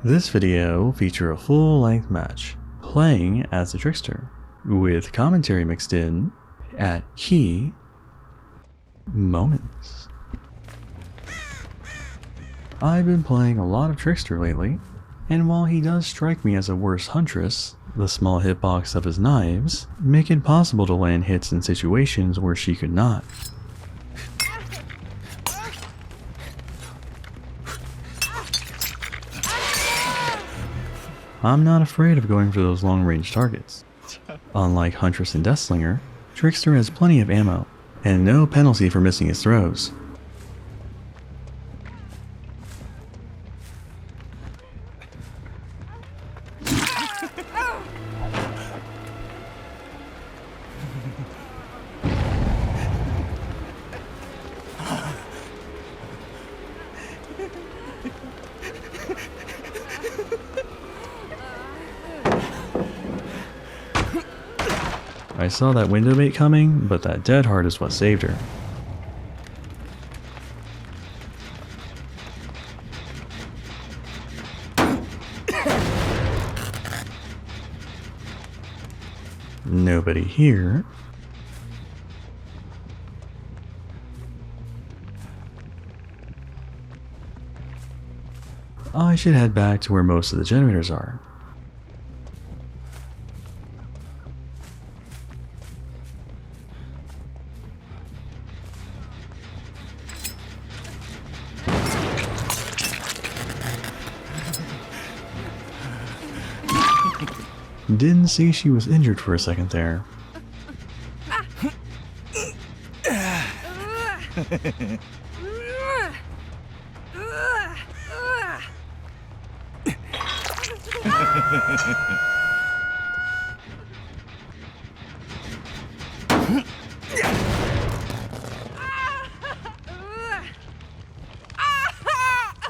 This video will feature a full-length match, playing as the Trickster, with commentary mixed in at key moments. I've been playing a lot of Trickster lately, and while he does strike me as a worse huntress, the small hitbox of his knives make it possible to land hits in situations where she could not. I'm not afraid of going for those long-range targets. Unlike Huntress and Deathslinger, Trickster has plenty of ammo, and no penalty for missing his throws. I saw that window bait coming, but that dead heart is what saved her. Nobody here. I should head back to where most of the generators are. Didn't see she was injured for a second there.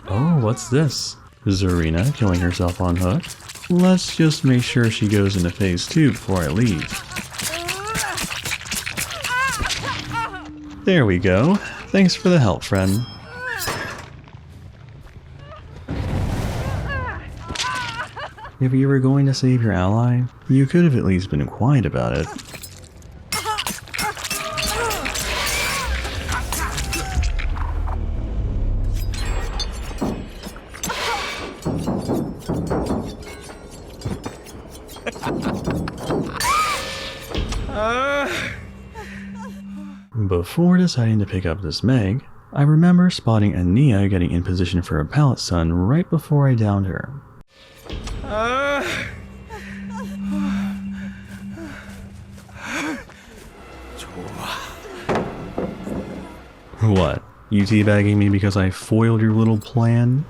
Oh, what's this? Zarina killing herself on hook? Let's just make sure she goes into phase 2 before I leave. There we go. Thanks for the help, friend. If you were going to save your ally, you could have at least been quiet about it. Before deciding to pick up this Meg, I remember spotting Ania getting in position for a pallet stun right before I downed her. What? You teabagging me because I foiled your little plan?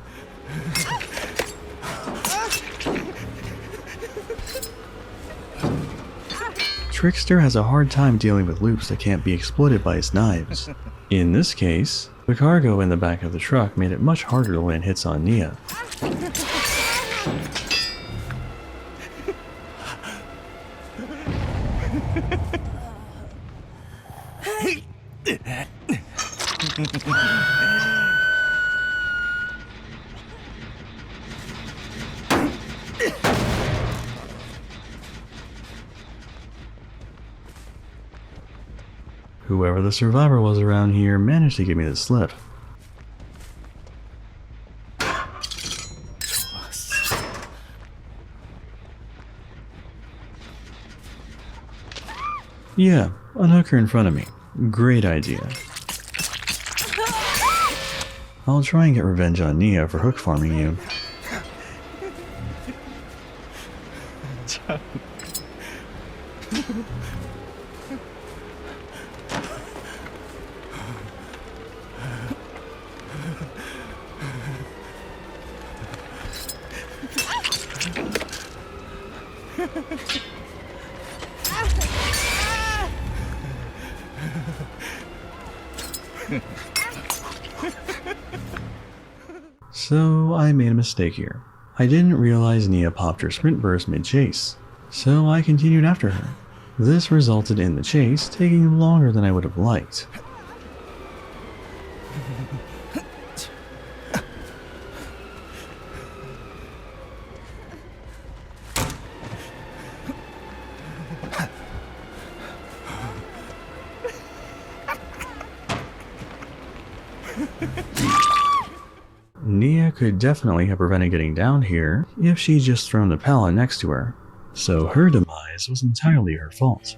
Trickster has a hard time dealing with loops that can't be exploited by his knives. In this case, the cargo in the back of the truck made it much harder to land hits on Nia. Whoever the survivor was around here managed to give me the slip. Yeah, unhook her in front of me. Great idea. I'll try and get revenge on Nia for hook farming you. So I made a mistake here. I didn't realize Nia popped her sprint burst mid-chase, so I continued after her. This resulted in the chase taking longer than I would have liked. could definitely have prevented getting down here if she'd just thrown the pallet next to her. So her demise was entirely her fault.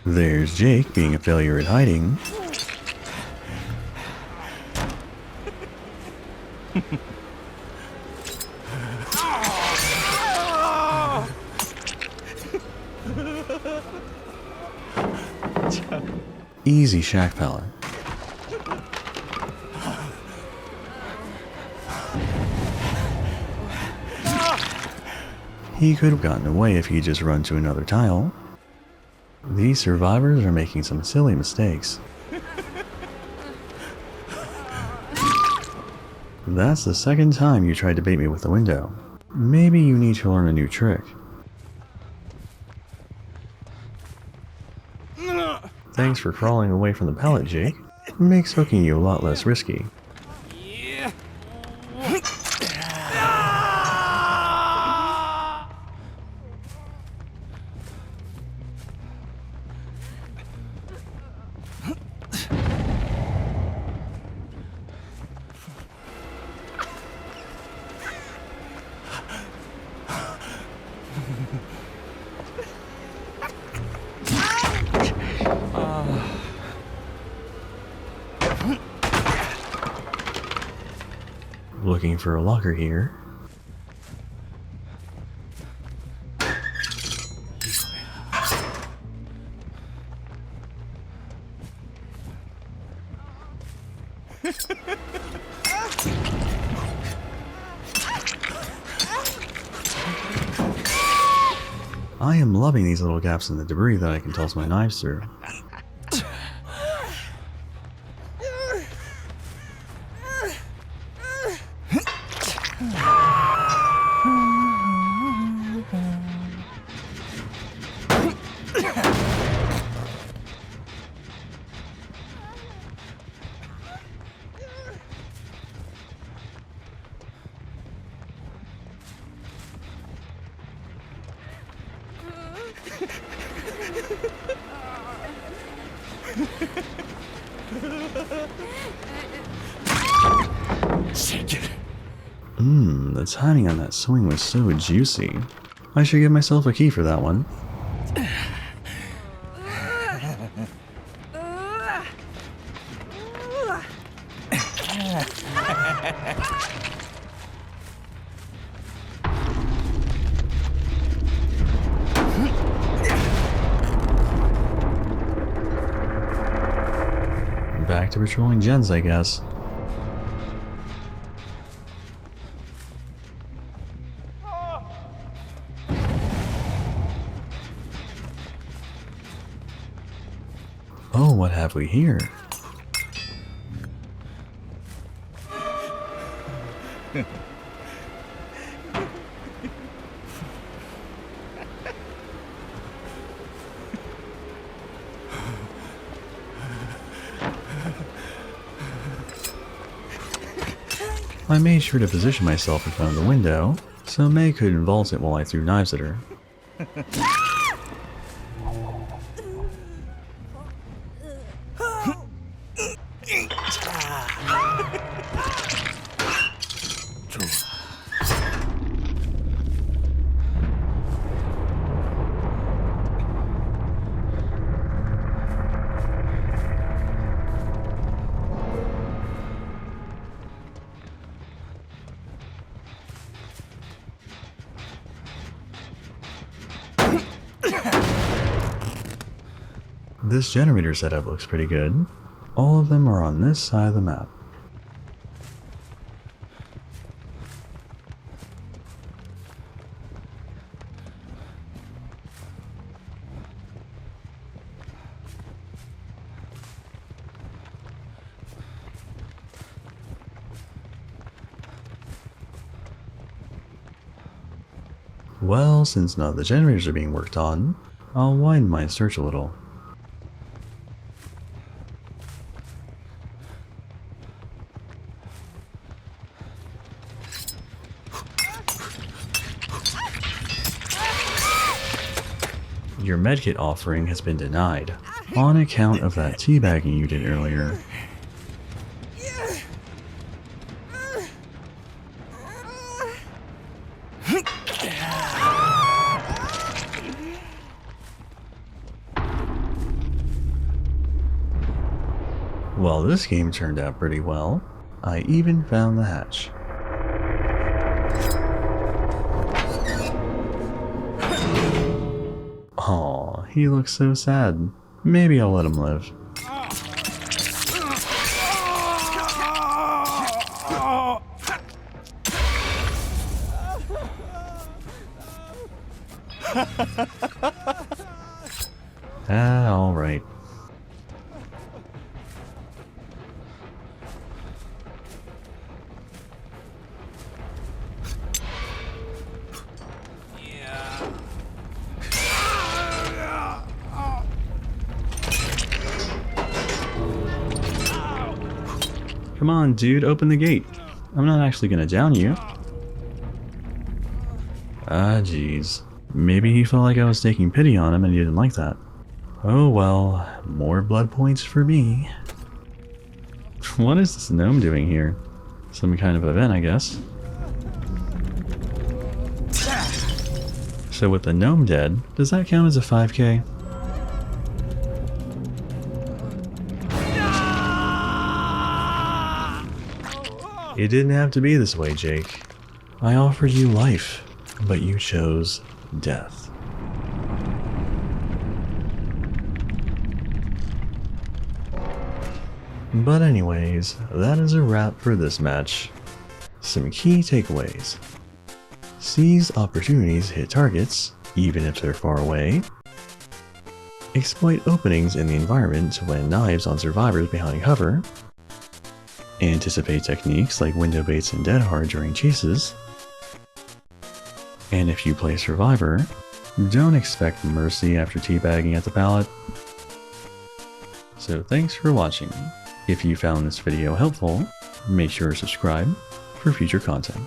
There's Jake being a failure at hiding. Easy shack pallet. He could have gotten away if he'd just run to another tile. These survivors are making some silly mistakes. That's the second time you tried to bait me with the window. Maybe you need to learn a new trick. Thanks for crawling away from the pallet, Jake. Makes hooking you a lot less risky. Looking for a locker here. I am loving these little gaps in the debris that I can toss my knives through. The timing on that swing was so juicy. I should give myself a key for that one. Back to patrolling gens, I guess. Oh, what have we here? I made sure to position myself in front of the window, so May couldn't vault it while I threw knives at her. This generator setup looks pretty good. All of them are on this side of the map. Well, since none of the generators are being worked on, I'll widen my search a little. Your medkit offering has been denied on account of that teabagging you did earlier. Well, this game turned out pretty well. I even found the hatch. Aw, he looks so sad. Maybe I'll let him live. Alright. Come on, dude, open the gate. I'm not actually gonna down you. Ah, jeez. Maybe he felt like I was taking pity on him and he didn't like that. Oh well, more blood points for me. What is this gnome doing here? Some kind of event, I guess. So with the gnome dead, does that count as a 5K? It didn't have to be this way, Jake. I offered you life, but you chose death. But anyways, that is a wrap for this match. Some key takeaways. Seize opportunities to hit targets, even if they're far away. Exploit openings in the environment to land knives on survivors behind cover. Anticipate techniques like window baits and dead hard during chases. And if you play Survivor, don't expect mercy after teabagging at the pallet. So thanks for watching. If you found this video helpful, make sure to subscribe for future content.